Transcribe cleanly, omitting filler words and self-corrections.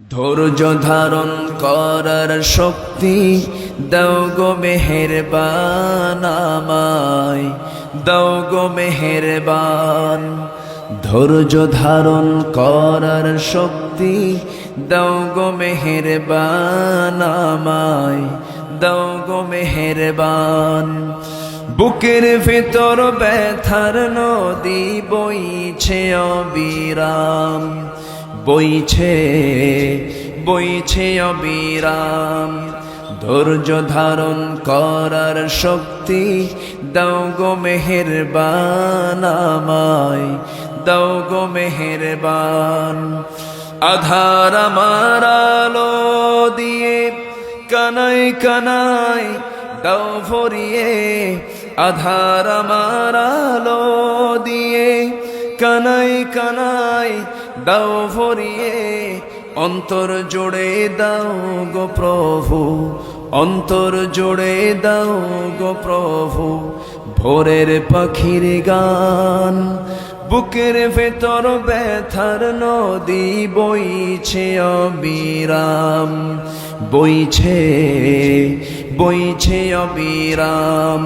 ধৈর্য ধারণ করার শক্তি দাও গো মেহেরবান আমায়, দাও গো মেহেরবান। ধৈর্য ধারণ করার শক্তি দাও গো মেহেরবান আমায়, দাও গো মেহেরবান। বুকের ভেতর ব্যথার নদী বইছে অবিরাম, বইছে বইছে অবিরাম। ধৈর্য ধারণ করার শক্তি দাও গো মেহেরবান আমায়, দাও গো মেহেরবান। আধার আমার আলো দিয়ে কানাই কানাই দাও ভরিয়ে, আধার আমার আলো দিয়ে কানাই কানাই দাও ভরিয়ে। অন্তর জোড়ে দাও গো প্রভু, অন্তর জোড়ে দাও গো প্রভু ভোরের পাখির গান। বুকের ভেতর ব্যথার নদী বইছে অবিরাম, বইছে বইছে অবিরাম।